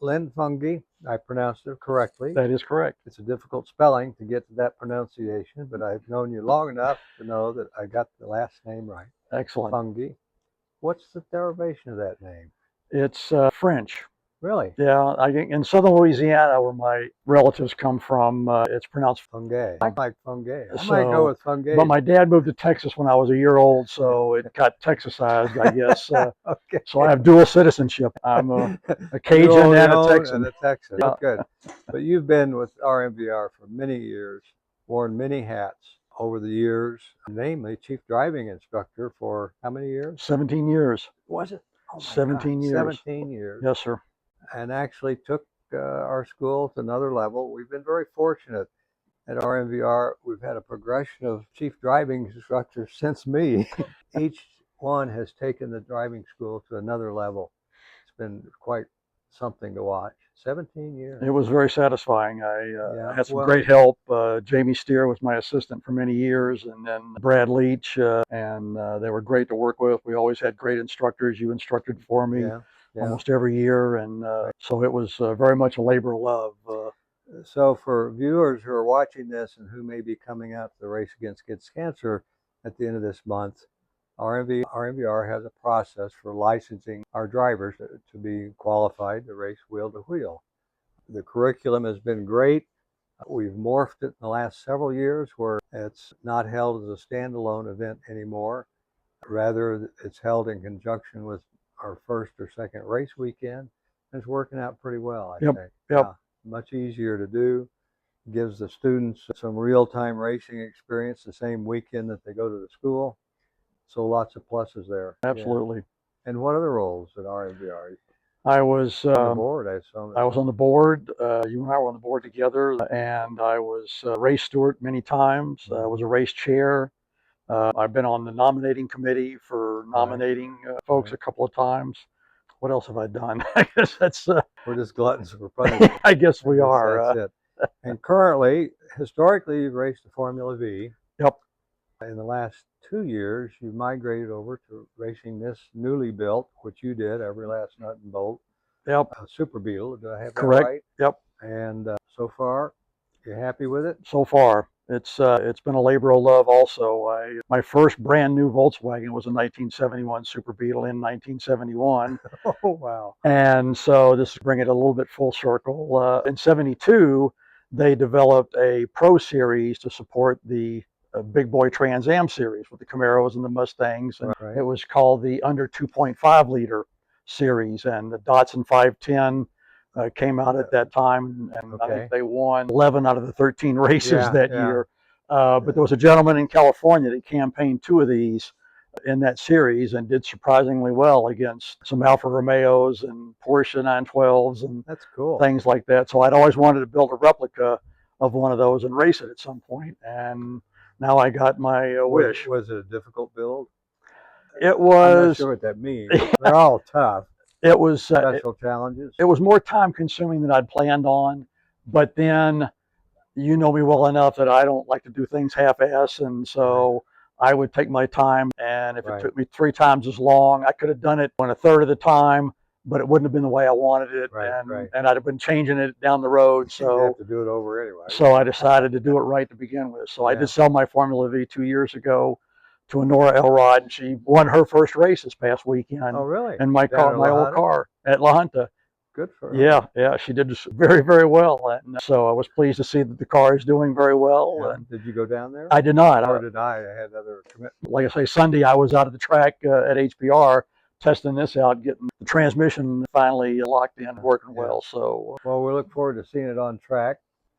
Lynn Fangue, I pronounced it correctly. That is correct. It's a difficult spelling to get to that pronunciation, but I've known you long enough to know that I got the last name right. Excellent. Fangue. What's the derivation of that name? It's French. Really? Yeah, in southern Louisiana, where my relatives come from, it's pronounced Fungi. I like fungi. I so, might go with fungi. But my dad moved to Texas when I was a year old, so it got Texasized, I guess. Okay. So I have dual citizenship. I'm a Cajun and a Texan. And a Texan. Yeah. Good. But you've been with RMVR for many years, worn many hats over the years, namely chief driving instructor for how many years? 17 years. Was it? Oh my 17 God. years. 17 years. Yes, sir. And actually took our school to another level. We've been very fortunate at RMVR. We've had a progression of chief driving instructors since me. Each one has taken the driving school to another level. It's been quite something to watch. 17 years. It was very satisfying. I had some great help. Jamie Steer was my assistant for many years, and then Brad Leach, and they were great to work with. We always had great instructors. You instructed for me almost every year, and so it was very much a labor of love. So for viewers who are watching this and who may be coming out to the Race Against Kids Cancer at the end of this month, RMVR has a process for licensing our drivers to be qualified to race wheel to wheel. The curriculum has been great. We've morphed it in the last several years where it's not held as a standalone event anymore. Rather, it's held in conjunction with our first or second race weekend. It's working out pretty well, I think. Yep. Yeah, much easier to do. Gives the students some real-time racing experience the same weekend that they go to the school. So lots of pluses there. Absolutely. Yeah. And what other roles at RMVR? I was on the board. I was on the board. You and I were on the board together, and I was race steward many times. I was a race chair. I've been on the nominating committee for nominating folks a couple of times. What else have I done? I guess that's. We're just gluttons for punishment. I guess we are. That's it. And currently, historically, you've raced the Formula V. Yep. In the last 2 years, you migrated over to racing this newly built, which you did, every last nut and bolt. Yep. Super Beetle. Do I have Correct. That right? Yep. And so far, you're happy with it? So far, it's been a labor of love. Also, my first brand new Volkswagen was a 1971 Super Beetle in 1971. Oh wow! And so this is bringing it a little bit full circle. In '72, they developed a Pro Series to support the Big Boy Trans Am series with the Camaros and the Mustangs, and it was called the under 2.5 liter series, and the Datsun 510 came out at that time, and I think they won 11 out of the 13 races that year. But there was a gentleman in California that campaigned 2 of these in that series and did surprisingly well against some Alfa Romeos and Porsche 912s and that's cool. Things like that. So I'd always wanted to build a replica of one of those and race it at some point, and now I got my wish. Was it a difficult build? It was. I'm not sure what that means. They're all tough. It was special challenges. It was more time consuming than I'd planned on, but then you know me well enough that I don't like to do things half-ass, and so I would take my time, and if it took me 3 times as long, I could have done it in a third of the time, but it wouldn't have been the way I wanted it, and I'd have been changing it down the road. So you have to do it over anyway. So I decided to do it right to begin with. So I did sell my Formula V 2 years ago to Nora Elrod, and she won her first race this past weekend. Oh, really? In my car, my old car at La Junta. Good for her. Yeah, she did very, very well, and so I was pleased to see that the car is doing very well. Yeah. And did you go down there? I did not. Or did I? I had other commitments. Like I say, Sunday I was out at the track at HPR testing this out, getting the transmission finally locked in, working well. So well, we look forward to seeing it on track.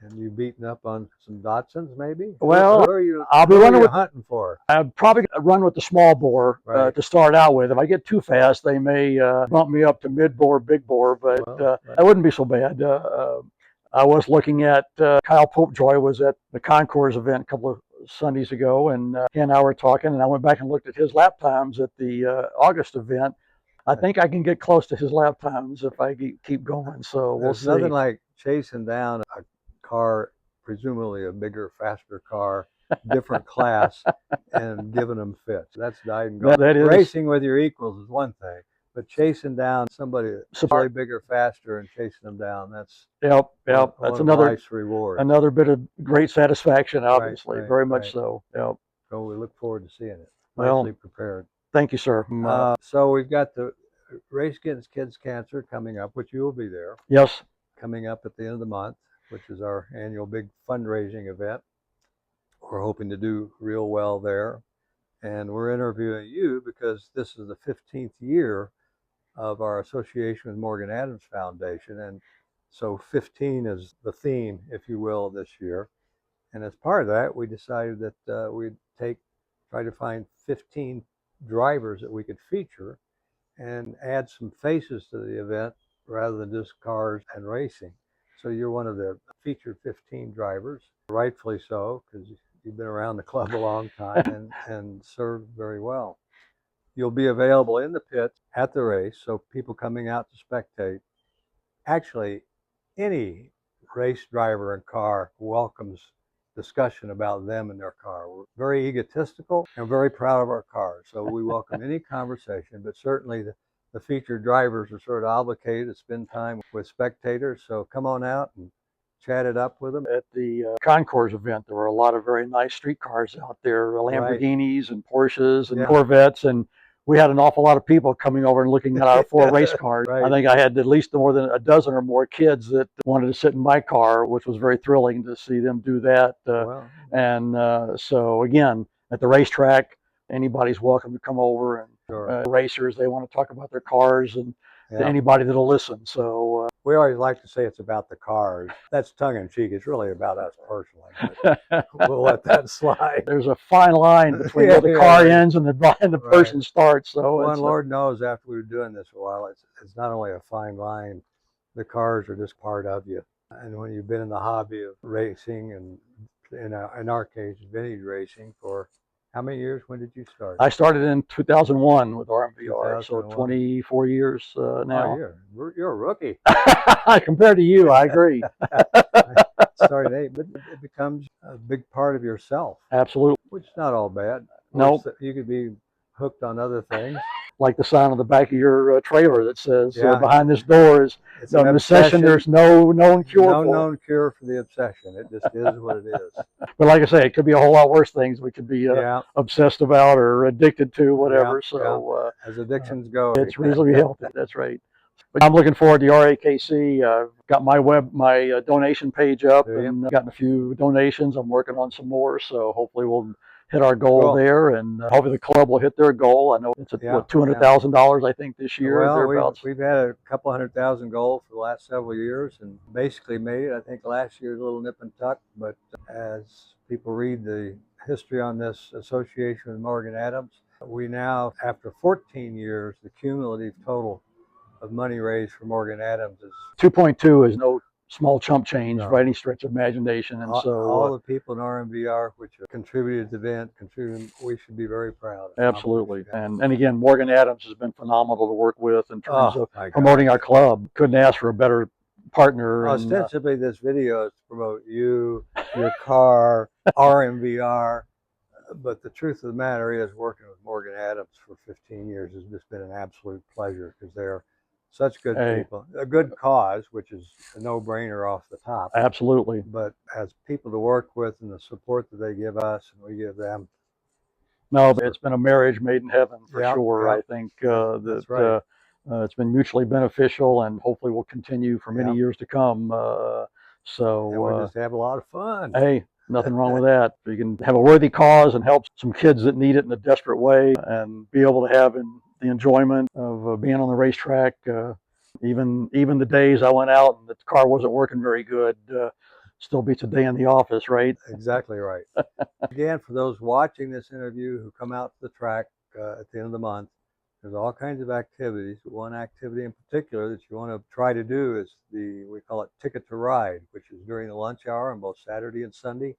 And you beating up on some Datsuns, maybe? Well, I'll be running hunting for. I'd probably run with the small bore to start out with. If I get too fast, they may bump me up to mid bore, big bore, but that wouldn't be so bad. I was looking at Kyle Popejoy was at the Concours event a couple of Sundays ago, and he and I were talking, and I went back and looked at his lap times at the August event. I think I can get close to his lap times if I keep going. So we'll see. Nothing like chasing down a car, presumably a bigger, faster car, different class, and giving them fits. That's dying. That is. Racing with your equals is one thing, But chasing down somebody that's really bigger, faster, and chasing them down, that's Yep. one That's of another life's rewards. another bit of great satisfaction, Right, obviously, right, very much right. so. Yep. So we look forward to seeing it. Well, Nicely prepared. thank you, sir. So we've got the Race Against Kids Cancer coming up, which you will be there, Yes. coming up at the end of the month, which is our annual big fundraising event. We're hoping to do real well there. And we're interviewing you because this is the 15th year of our association with Morgan Adams Foundation. And so 15 is the theme, if you will, this year. And as part of that, we decided that we'd try to find 15 drivers that we could feature and add some faces to the event rather than just cars and racing. So you're one of the featured 15 drivers, rightfully so, because you've been around the club a long time and served very well. You'll be available in the pits at the race, so people coming out to spectate. Actually, any race driver and car welcomes discussion about them and their car. We're very egotistical and very proud of our cars, so we welcome any conversation, but certainly the featured drivers are sort of obligated to spend time with spectators, so come on out and chat it up with them. At the Concours event, there were a lot of very nice street cars out there, Lamborghinis and Porsches and Corvettes, and we had an awful lot of people coming over and looking at our 4 race cars. Right. I think I had at least more than a dozen or more kids that wanted to sit in my car, which was very thrilling to see them do that. So again, at the racetrack, anybody's welcome to come over, and racers, they want to talk about their cars, and to anybody that'll listen. So we always like to say it's about the cars. That's tongue in cheek. It's really about us personally. But we'll let that slide. There's a fine line between where the car ends and the person starts. So well, and Lord knows after we were doing this a while, it's not only a fine line. The cars are just part of you. And when you've been in the hobby of racing, and in our case, vintage racing, for how many years? When did you start? I started in 2001 with RMVR, so 24 years now. Oh, you're a rookie. Compared to you, I agree. I started 8, but it becomes a big part of yourself. Absolutely. Which is not all bad. No. You could be hooked on other things. Like the sign on the back of your trailer that says, behind this door is an obsession. There's no known cure for it. No known cure for the obsession. It just is what it is. But like I say, it could be a whole lot worse things we could be obsessed about or addicted to, whatever. So as addictions go, it's reasonably healthy. That's right. But I'm looking forward to the RAKC. I've got my donation page up and gotten a few donations. I'm working on some more, so hopefully we'll hit our goal there, and hopefully the club will hit their goal. I know it's at $200,000, I think, this year. Well, we've had a couple $100,000 goal for the last several years, and basically made it. I think last year's a little nip and tuck, but as people read the history on this association with Morgan Adams, we now, after 14 years, the cumulative total of money raised for Morgan Adams is 2.2 is no small chump change by any stretch of imagination. And so all the people in RMVR which have contributed to the event, we should be very proud. Absolutely. And again, Morgan Adams has been phenomenal to work with in terms of promoting our club. Couldn't ask for a better partner. Ostensibly, this video is to promote you, your car, RMVR. But the truth of the matter is, working with Morgan Adams for 15 years has just been an absolute pleasure, because they're such good people. A good cause, which is a no-brainer off the top. Absolutely. But as people to work with, and the support that they give us and we give them. No, it's been a marriage made in heaven for sure. I think that's right. It's been mutually beneficial, and hopefully will continue for many years to come. And we just have a lot of fun. Hey, nothing wrong with that. You can have a worthy cause and help some kids that need it in a desperate way, and be able to have the enjoyment of being on the racetrack. Even the days I went out and the car wasn't working very good, still beats a day in the office, right? Exactly right. Again, for those watching this interview who come out to the track at the end of the month, there's all kinds of activities. One activity in particular that you want to try to do is we call it Ticket to Ride, which is during the lunch hour on both Saturday and Sunday.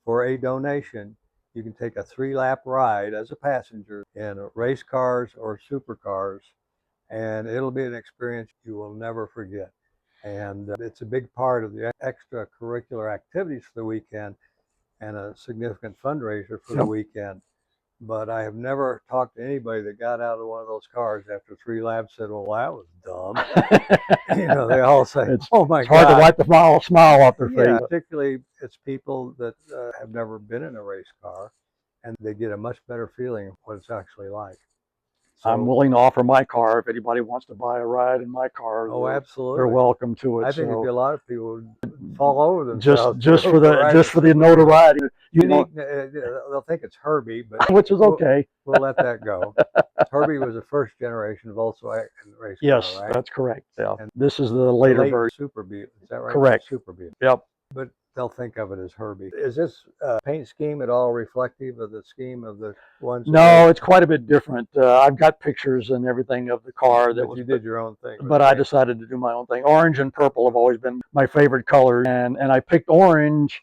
For a donation, you can take a 3-lap ride as a passenger in race cars or supercars, and it'll be an experience you will never forget. And it's a big part of the extracurricular activities for the weekend, and a significant fundraiser for the weekend. but I have never talked to anybody that got out of one of those cars after 3 laps said, "Well, that was dumb." They all say, it's "Oh my it's hard to God." wipe the smile off their Yeah, face. particularly it's people that have never been in a race car, and they get a much better feeling of what it's actually like. I'm So, willing to offer my car if anybody wants to buy a ride in my car. oh, They're absolutely. welcome to I it. think there'd be So a lot of people would fall over just themselves to just go for for a the ride in just a for the super beetle. notoriety, Unique, they'll think it's Herbie, but which is we'll, okay. we'll let that go. Herbie was a first generation Volkswagen race car, Yes, right? that's correct. Yeah, And this is the the later late version. Super Beetle, is that right? Correct. Super Beetle. Yep. But they'll think of it as Herbie. Is this paint scheme at all reflective of the scheme of the ones that race? No, it's quite a bit different. I've got pictures and everything of the car that But was, you did your own thing with but the I paint. decided to do my own thing. Orange and purple have always been my favorite colors, and I picked orange.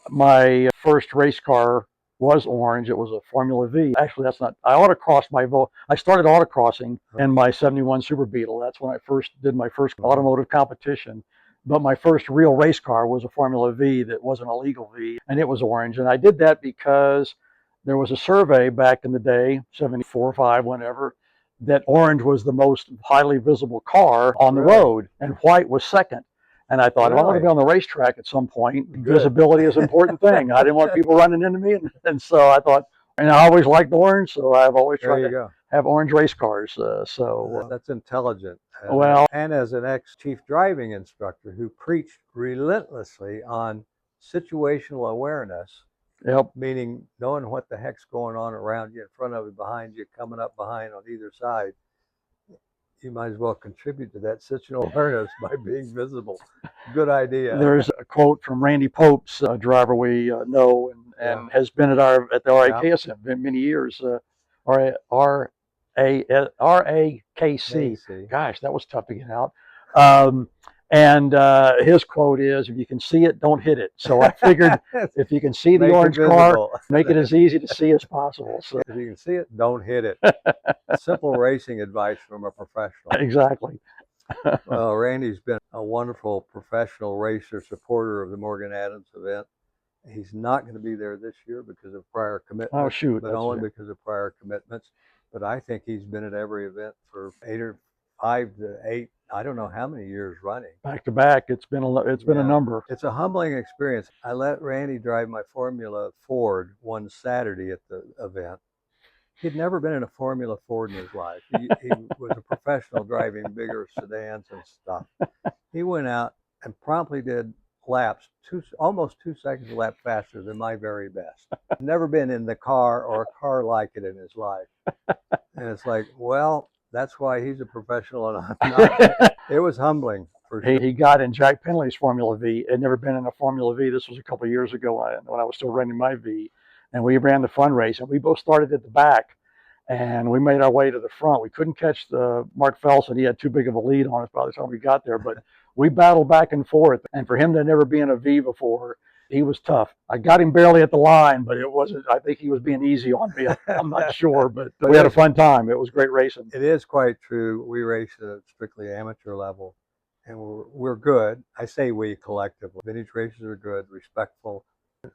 My first race car was orange. It was a Formula V. Actually, that's not. I autocrossed my Vol. I started autocrossing in my '71 Super Beetle. That's when I first did my first automotive competition. But my first real race car was a Formula V that wasn't a legal V, and it was orange. And I did that because there was a survey back in the day, '74, '5, whenever, that orange was the most highly visible car on the Really? road, and white was second. And I thought, if I want to Really? be on the racetrack at some point, Good. visibility is an important thing. I didn't want people running into me. And so I thought, and I always liked orange, so I've always There tried you to go. have orange race cars. That's intelligent. Well, And as an ex-chief driving instructor who preached relentlessly on situational awareness, yep. meaning knowing what the heck's going on around you, in front of you, behind you, coming up behind, on either side, you might as well contribute to that situational awareness by being visible. Good idea. There's a quote from Randy Pope's driver we know and Yeah. has been at the Yeah. RAKC for many years. RAKC. KC. Gosh, that was tough to get out. And his quote is, "If you can see it, don't hit it." So I figured if you can see the Make it orange car, visible. make it as easy to see as possible. So If you can see it, don't hit it. Simple racing advice from a professional. exactly. Well, Randy's been a wonderful professional racer, supporter of the Morgan Adams event. He's not going to be there this year because of prior commitments. Oh shoot, but only because of prior commitments. But I think he's been at every event for 5 to 8. I don't know how many years running. Back to back, it's been a number. It's a humbling experience. I let Randy drive my Formula Ford one Saturday at the event. He'd never been in a Formula Ford in his life. He was a professional driving bigger sedans and stuff. He went out and promptly did laps almost 2 seconds a lap faster than my very best. Never been in the car or a car like it in his life. And it's like, well, that's why he's a professional and I'm not. It was humbling. For sure. He got in Jack Penley's Formula V. Had never been in a Formula V. This was a couple of years ago when I was still running my V. And we ran the fun race, and we both started at the back. And we made our way to the front. We couldn't catch Mark Felson. He had too big of a lead on us by the time we got there. But we battled back and forth. And for him to never be in a V before, he was tough. I got him barely at the line, but it wasn't. I think he was being easy on me. I'm not sure, but we had a fun time. It was great racing. It is quite true. We race at a strictly amateur level, and we're good. I say we collectively. Vintage racers are good, respectful,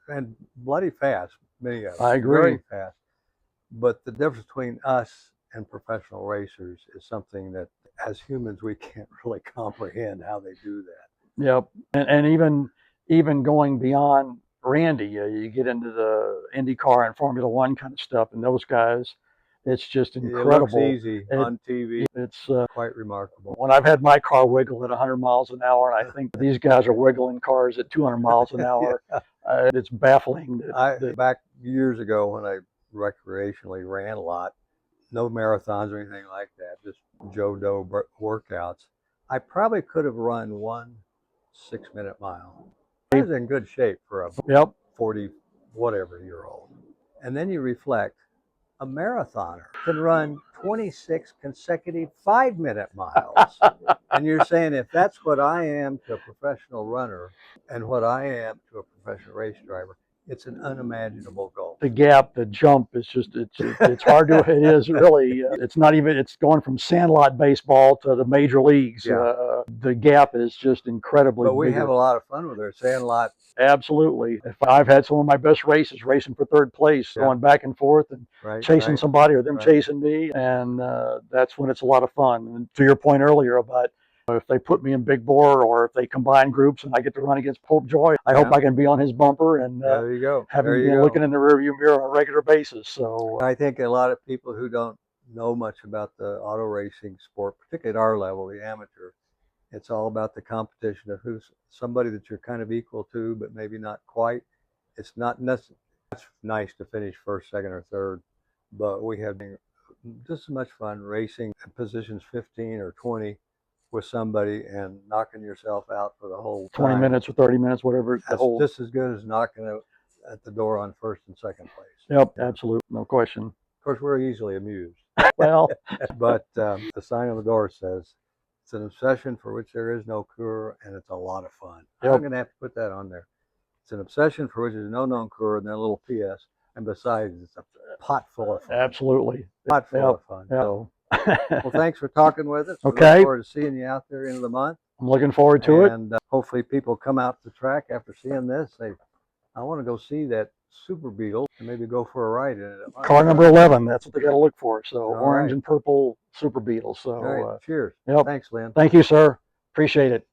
and bloody fast. Many of them. I agree. Very fast. But the difference between us and professional racers is something that, as humans, we can't really comprehend how they do that. Yep, and even going beyond Randy, you get into the IndyCar and Formula One kind of stuff, and those guys, it's just incredible. It looks easy on TV. It's quite remarkable. When I've had my car wiggle at 100 miles an hour, and I think these guys are wiggling cars at 200 miles an hour. Yeah. It's baffling. Back years ago when I recreationally ran a lot, no marathons or anything like that, just Joe Doe workouts, I probably could have run one 6-minute mile. I was in good shape for a 40 whatever year old. And then you reflect, a marathoner can run 26 consecutive 5-minute miles. And you're saying, if that's what I am to a professional runner and what I am to a professional race driver, it's an unimaginable goal. The gap, the jump is just, it's hard to, it is really, it's not even, it's going from sandlot baseball to the major leagues. Yeah. The gap is just incredibly But we bigger. have a lot of fun with our sandlot. Absolutely. If I've had some of my best races racing for third place, Yeah. going back and forth and Right, chasing right. somebody or them Right. chasing me. And that's when it's a lot of fun. And to your point earlier about if they put me in big bore or if they combine groups and I get to run against Pope Joy, I hope Yeah. I can be on his bumper and There you go. have There him you go. looking in the rearview mirror on a regular basis. So I think a lot of people who don't know much about the auto racing sport, particularly at our level, the amateur, it's all about the competition of who's somebody that you're kind of equal to, but maybe not quite. It's not necessarily nice to finish first, second, or third, but we have just as much fun racing in positions 15 or 20 with somebody and knocking yourself out for the whole 20 time. minutes or 30 minutes, whatever. That's just as good as knocking at the door on first and second place. Yep, absolutely. No question. Of course, we're easily amused. Well, but the sign on the door says, it's an obsession for which there is no cure, and it's a lot of fun. Yep. I'm going to have to put that on there. It's an obsession for which there's no known cure, and then a little PS. And besides, it's a pot full of fun. Absolutely. Pot full of fun. Yep. So, well, thanks for talking with us. Okay. We look forward to seeing you out there into the month. I'm looking forward to it. And hopefully people come out to the track after seeing this, say, I want to go see that super beetle and maybe go for a ride in it. Car number 11, that's what they got to look for. So All orange right. and purple super beetle. So All right. Cheers. Yep. Thanks, Lynn. Thank you, sir. Appreciate it.